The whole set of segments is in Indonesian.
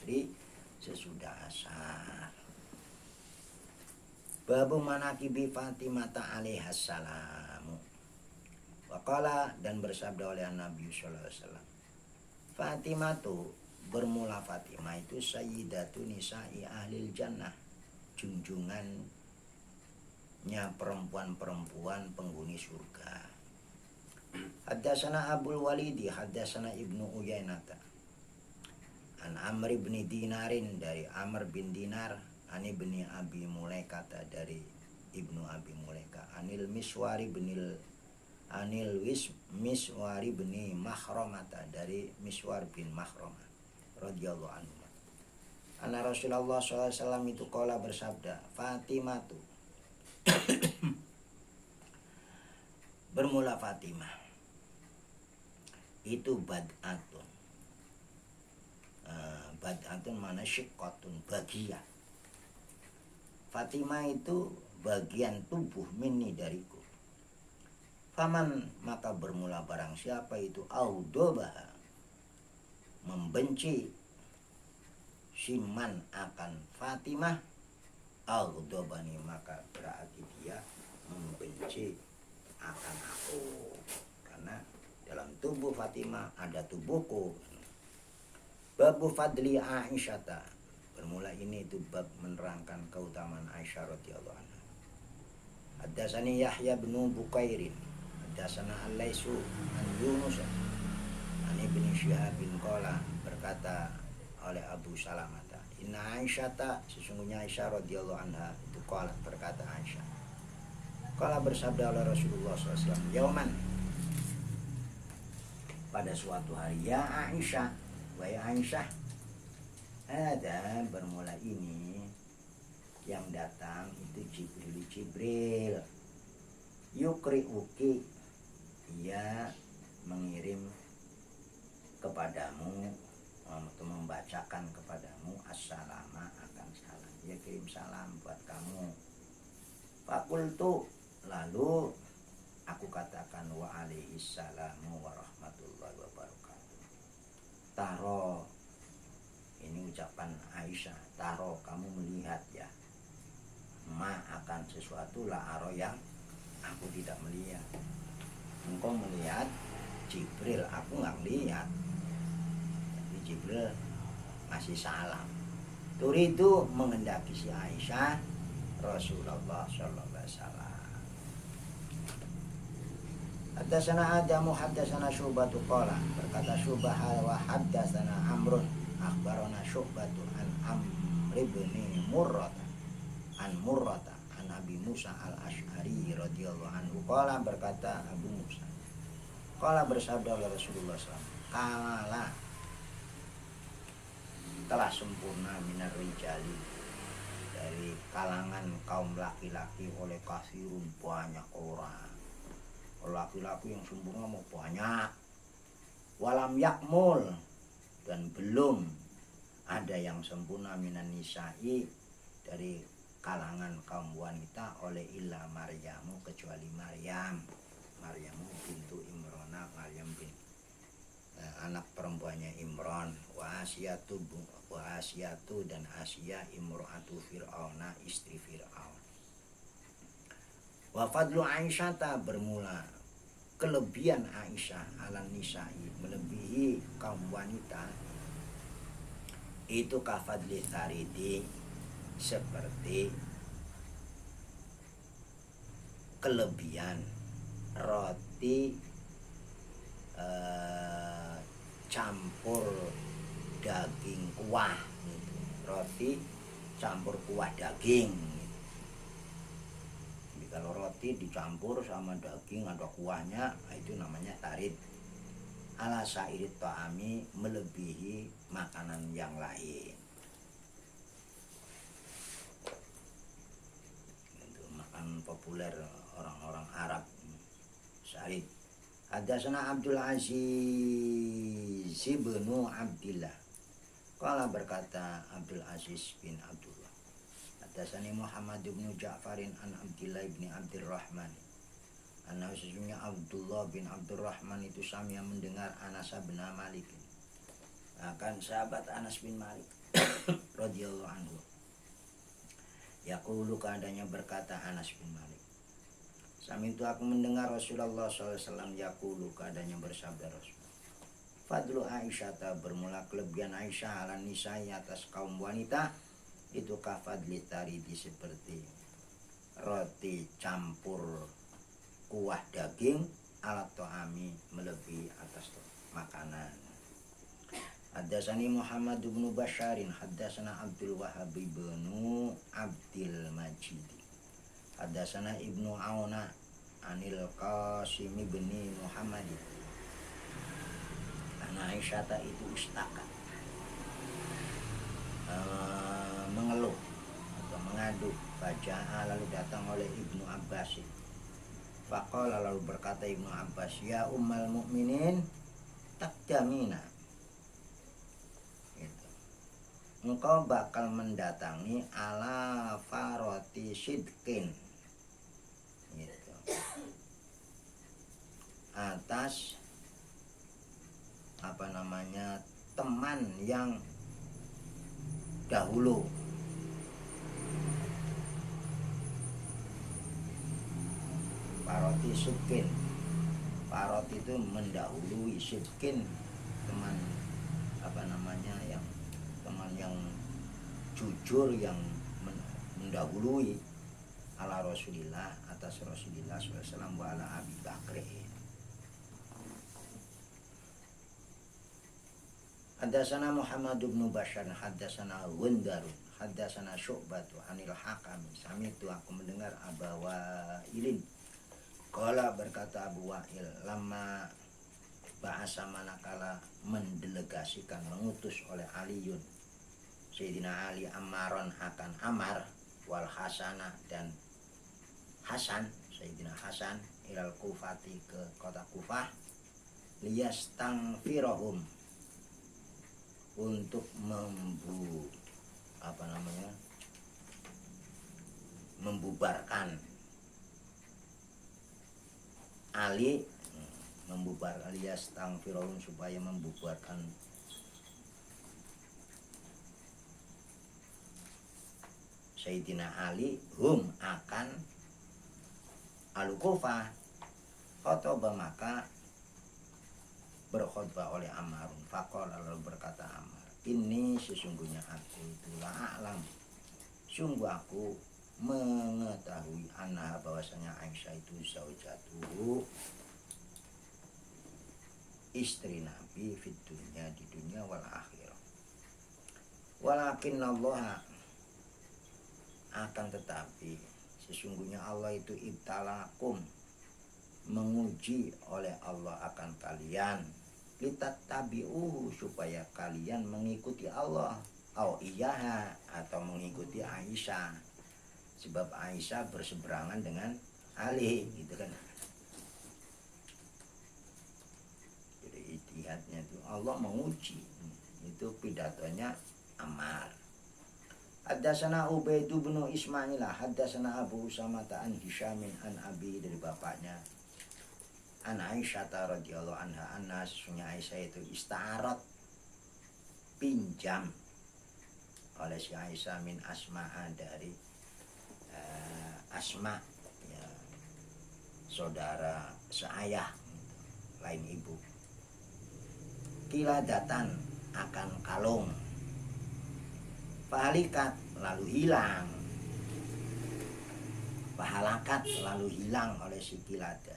asri sesudah asar. Babu manaqibi Fatimah alaihas salamu. Waqala dan bersabda oleh Nabi sallallahu alaihi wasallam. Fatimah tuh bermula Fatimah itu sayyidatu nisa'i ahlil jannah, junjungannya perempuan-perempuan penghuni surga. Haddatsana Abul Walidi haddatsana Ibnu Uyainata an Amr bin Dinarin dari Amr bin Dinar, an Ibni Abi Mulaikata dari Ibnu Abi Mulaika, Anil Miswari bin Mahramata dari Miswar bin Mahramah radhiyallahu anhu. Anna Rasulullah SAW itu qala bersabda, Fatimah tuh bermula Fatimah itu bad'atun. Bad'atun mana syiqqatun, bagian. Fatimah itu bagian tubuh minni dariku. Faman maka bermula barang siapa itu audobah membenci siman akan Fatimah, audobani maka berarti dia membenci akan aku, karena dalam tubuh Fatimah ada tubuhku. Babu fadli Aisyata, bermula ini itu bab menerangkan keutamaan Aisyah radhiyallahu anha. Haddatsani Yahya bin Bukairin haddatsana Al-Laisu an Yunus an Ibnu Syihab bin qala, berkata oleh Abu Salamah, inna Aisyata, sesungguhnya Aisyah radhiyallahu anha itu qala, berkata Aisyah, qala bersabda oleh Rasulullah SAW, yauman, pada suatu hari, ya Aisyah, wahai Aisyah, ada bermula ini yang datang itu Jibril yukri uki, ia mengirim kepadamu atau membacakan kepadamu assalama akan salam, dia kirim salam buat kamu. Fakultu, lalu aku katakan wa alaihissalamu warahmatullahi wabarakatuh. Taro, ini ucapan Aisyah, taro kamu melihat ya, ma akan sesuatu la aro yang aku tidak melihat. Engkau melihat Jibril, aku nggak melihat. Jadi Jibril masih salam. Turidu mengendaki si Aisyah Rasulullah sallallahu alaihi wasallam. Haddatsana Adamu haddatsana Syu'batu qala, berkata Syu'bah wa haddatsana Amrun akhbarana Syu'batu an Amr ibn Murrata an Abi Musa al-Asy'ari radhiyallahu anhu qala, berkata Abu Musa qala bersabda oleh Rasulullah SAW, kala telah sempurna minar rijali, dari kalangan kaum laki-laki oleh kasirun banyak orang. Laki-laki yang sempurna mau banyak. Walam yakmul, dan belum ada yang sempurna minan nisa'i, dari kalangan kaum wanita oleh illa Maryamu, kecuali Maryamu bintu Imrana, Maryam bin anak perempuannya Imran, wa Asyatu dan Asya imro'atu Fir'auna, istri Fir'aun. Wa fadlu Aisyata, bermula kelebihan Aisyah ala nisa'i, melebihi kaum wanita, itu kafadli taridi, seperti kelebihan roti campur daging kuah gitu. Roti campur kuah daging gitu. Jadi kalau roti dicampur sama daging ada kuahnya, itu namanya tarid. Ala sairit ta'ami, melebihi makanan yang lain. Itu makanan populer orang-orang Arab, said. Haddatsana Abdul Aziz bin Abdillah qala, berkata Abdul Aziz bin Abdullah, haddatsani Muhammad bin Ja'farin an Abdillah bin Abdurrahman, anna sesungguhnya Abdullah bin Abdurrahman itu samia mendengar Anas bin Malik akan sahabat Anas bin Malik radhiyallahu anhu. Yaqulu keadanya berkata Anas bin Malik, sami itu aku mendengar Rasulullah SAW yaqulu keadanya bersabda Rasul. Fadlu Aisyah bermula kelebihan Aisyah ala nisai atas kaum wanita itu kafadli taridi seperti roti campur kuah daging alat to'ami melebihi atas makanan. Haddatsani Muhammad bin Basharin haddatsana Abdul Wahhab bin Abdul Majid haddatsana Ibnu Auna anil Qasim bin Muhammad ana Aisyah itu istaka mengeluh atau mengadu baca lalu datang oleh Ibnu Abbas. Faqala lalu berkata Ibnu Abbas, ya ummal mukminin takdamina, engkau bakal mendatangi ala faroti sidqin, gitu, atas teman yang dahulu. Faroti sidqin, faroti itu mendahului, sidqin teman yang teman yang jujur, yang mendahului ala Rasulillah, atas Rasulillah SAW wa ala Abi Bakr. Haddatsana Muhammad bin Bashar haddatsana Gundar haddatsana Syu'bah anil Hakam sami'tu aku mendengar Aba Wa'ilin qala berkata Abu Wa'il lama bahasa manakala mendelegasikan mengutus oleh Aliun Sayyidina Ali Ammaron akan Ammar wal Hasanah dan Hasan, Sayyidina Hasan ilal Kufati ke kota Kufah liyastangfirahum untuk membubarkan Ali, membubarkan liyastangfirahum supaya membubarkan Sayyidina Ali hum akan Al-Kufah. Khotbah maka berkhutbah oleh Ammar. Faqala lalu berkata Ammar, ini sesungguhnya aku itu la'alam, sungguh aku mengetahui anha bahwasanya Aisyah itu zaujatuhu, istri Nabi fit dunya, di dunia wal akhirah. Walakin Allah, akan tetapi sesungguhnya Allah itu ibtalakum, menguji oleh Allah akan kalian, litattabi'uhu, supaya kalian mengikuti Allah, iyaha, atau mengikuti Aisyah, sebab Aisyah berseberangan dengan Ali, gitu kan. Jadi ijtihadnya itu Allah menguji, itu pidatonya Ammar. Haddatsana Ubaid bin Ismail haddatsana Abu Usama an Hisyamin an Abi, dari bapaknya an Aisyah radhiyallahu anha anna sesungguhnya Aisyah itu ista'arat, pinjam oleh si Aisyah min Asma'a, dari Asma, ya, saudara seayah, lain ibu, kiladatan akan kalung, fahalikat lalu hilang, fahalakat lalu hilang oleh si kilada.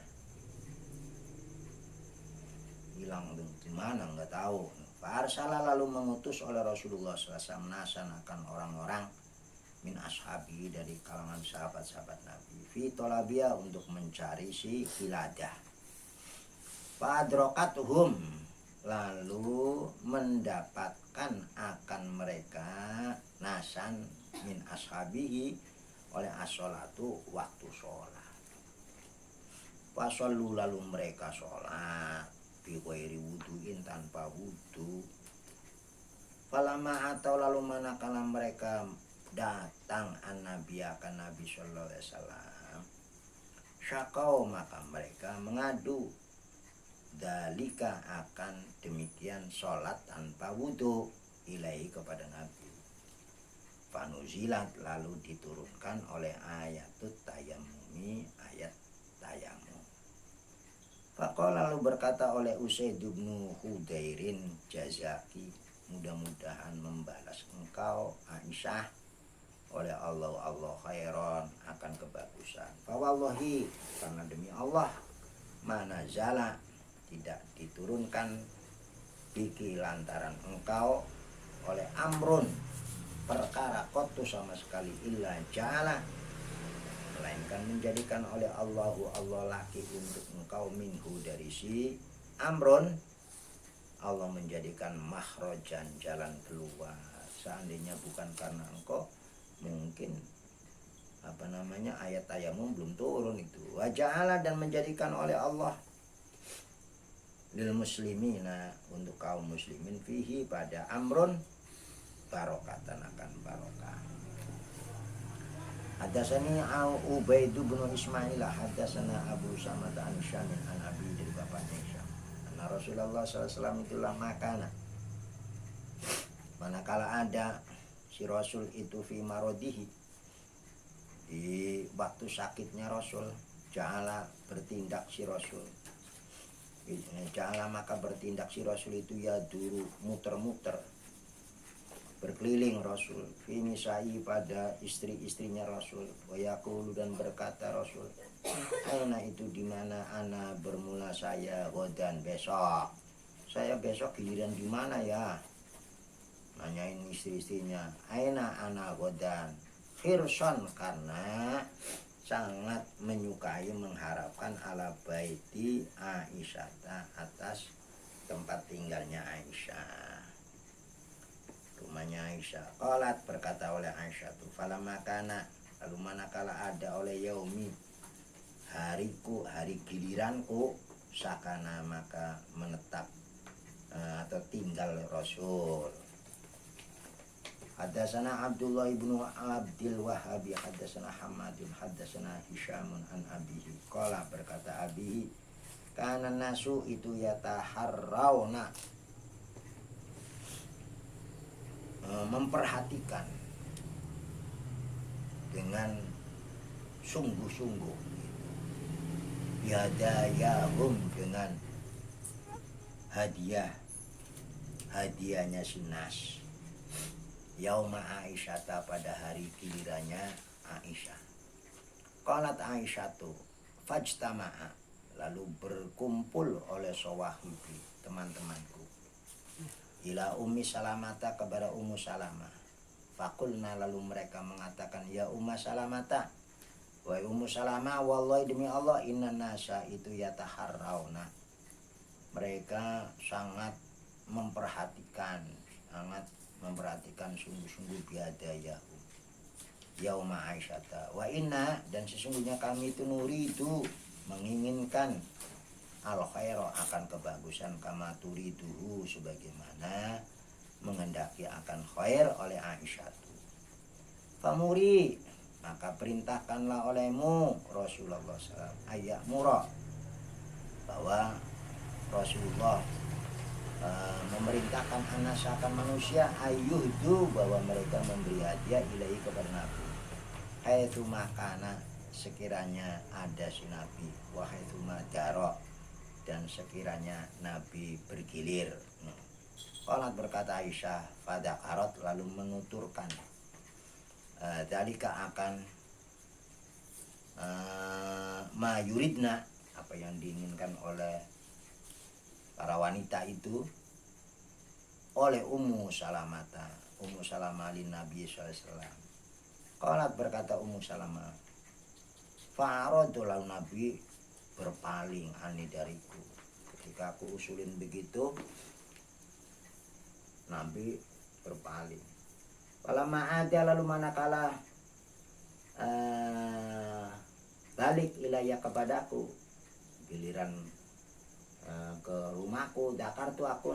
Hilang di mana nggak tahu. Farsala lalu mengutus oleh Rasulullah SAW nasan akan orang-orang min ashabi, dari kalangan sahabat-sahabat Nabi, fi tolabia, untuk mencari si kiladah. Fadrokatuhum lalu mendapatkan akan mereka nasan min ashabihi oleh as-sholatu, waktu sholat. Fasallu lalu mereka sholat bi ghairi wudu'in, tanpa wudu. Falama atau lalu manakala mereka datang an-nabi akan Nabi sallallahu alaihi wasallam, syakau maka mereka mengadu dalika akan demikian sholat tanpa wudhu ilaihi kepada Nabi. Fanuzilat lalu diturunkan oleh ayatut tayamumi ayat tayamum. Faqala lalu berkata oleh Usaid bin Hudairin jazaki, mudah-mudahan membalas engkau Aisyah oleh Allah khairan akan kebagusan. Fawallahi karena demi Allah mana zala tidak diturunkan biki lantaran engkau oleh amrun perkara kotu sama sekali illa jala melainkan menjadikan oleh Allah laki untuk engkau minhu dari si amrun Allah menjadikan makhrajan jalan keluar. Seandainya bukan karena engkau mungkin ayat tayamum belum turun itu. Waja'ala dan menjadikan oleh Allah lil muslimina untuk kaum muslimin fihi pada amrun barokatan akan barokah. Hadasani Ubaid bin Ismail hadasana Abu Samad an Syamin an Abi dari bapaknya Syam. Anna Rasulullah SAW itulah makana manakala ada si Rasul itu fi marodihi di waktu sakitnya Rasul ja'ala bertindak si Rasul ja'ala maka bertindak si Rasul itu ya dulu muter-muter berkeliling Rasul fi nisa'i pada istri-istrinya Rasul wa yaqulu dan berkata Rasul aina itu di mana ana bermula saya godan besok saya besok giliran di mana ya nanyain istri-istrinya aina ana godan khirson karena sangat menyukai mengharapkan ala baiti Aisyah atas tempat tinggalnya Aisyah rumahnya Aisyah. Qalat berkata oleh Aisyah tu falamma kana lalu manakala ada oleh yaumi hariku hari giliranku sakana maka menetap atau tinggal Rasul. Hadasana Abdullah ibnu Abdul Wahhab hadasana Hamadun hadasana Hisyamun an abihi qala berkata abihi kana nasu itu yataharrauna memperhatikan dengan sungguh-sungguh yadayahum dengan hadiahnya sinas yauma Aisyah pada hari gilirannya Aisyah. Qalat Aisyah tu fajtama'a lalu berkumpul oleh sawahibi teman-temanku ila Ummi Salamata kepada Ummu Salamah. Fakulna lalu mereka mengatakan ya Ummu Salamata wahai Ummu Salamah wallahi demi Allah inna nasa itu yataharrauna mereka sangat memperhatikan sungguh-sungguh biadayahu yauma Aisyata wa inna dan sesungguhnya kami itu nuridu menginginkan al khairu akan kebagusan kama turiduhu sebagaimana mengendaki akan khair oleh Aisyah. Famuri maka perintahkanlah olehmu Rasulullah SAW ayat murah bahwa Rasulullah memerintahkan anasakan manusia ayyuhdu bahwa mereka memberi hadiah ilahi kepada Nabi haitsu makana sekiranya ada si Nabi wa haitsu madara dan sekiranya Nabi bergilir. Qalat berkata Aisyah fadakarat lalu menuturkan dalika akan mayuridna apa yang diinginkan oleh para wanita itu oleh Ummu Salamah lin Nabi SAW. Qalat berkata Ummu Salamah fa'aradu lalu Nabi berpaling ani dariku ketika aku usulin begitu Nabi berpaling. Falamma ada lalu manakala balik ilayah kepadaku giliran ke rumahku dakartu aku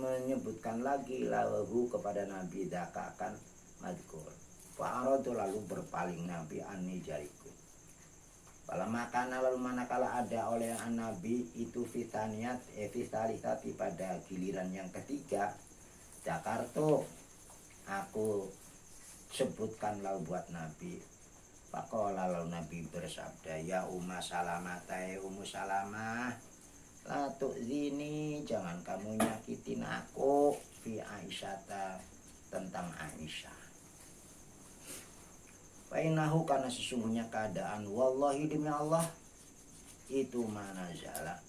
menyebutkan lagi lahu kepada Nabi daka akan madkur fa'aradu lalu berpaling Nabi ani jariku Kalau makan lalu manakala ada oleh Nabi itu fitaniat vitalisati pada giliran yang ketiga, Jakarta aku sebutkan lalu buat Nabi. Pakola lalu Nabi bersabda, ya Ummu Salamah, Ummu Salamah, la tu'zini, jangan kamu nyakitin aku fi Aisyata, tentang Aisyah. Fainahu, karena sesungguhnya keadaan, wallahi demi Allah, itu manazala,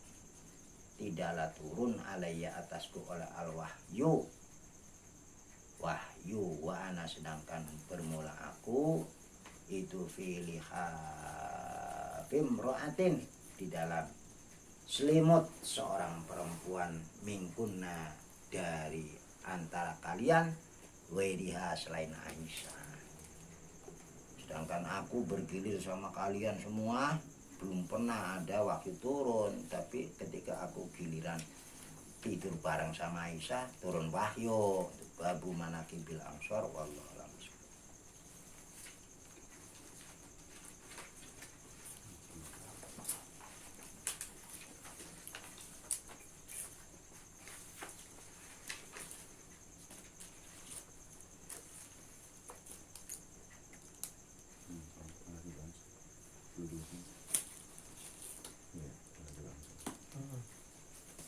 tidaklah turun alaiya atasku oleh al-wahyu, wahyu, wa ana sedangkan bermula aku itu filiha fimroatin, di dalam selimut seorang perempuan, mingkunna, dari antara kalian, wediha, selain Aisyah. Sedangkan aku bergilir sama kalian semua, belum pernah ada wahyu turun. Tapi ketika aku giliran tidur bareng sama Aisyah, turun wahyu. Babu manakibil ansor, wallah.